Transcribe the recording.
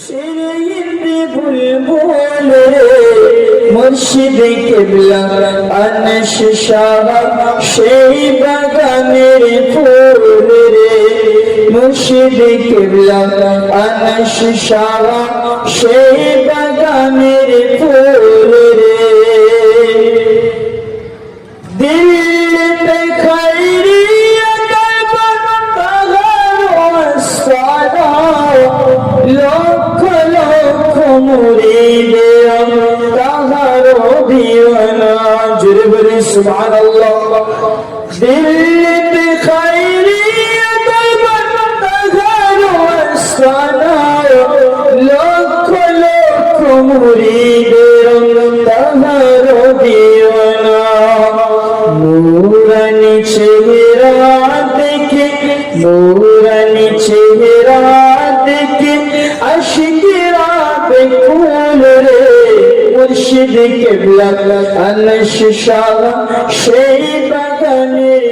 শিরইন্দি বুলবুল রে মুর্শিদ কিবলা আনশ শাহ সেই বাগানের ফুল রে মুর্শিদ কিবলা আনশ শাহ সেই বাগানের ফুল রে দিল पे खैरियत লক্ষ লক্ষ মুরিদ তাহার দিওয়ানা জোরে বলে সুবহানাল্লাহ দিল पे खैरियत তাহার ওয়াসনা লক্ষ লক্ষ মুরিদ তাহার দিওয়ানা নূরানি চেহারা দেখে নূরানি চেহারা দেখে আশিকরা বেকুল রে মুর্শিদ কিবলা আনশ শাহ সেই বাগানের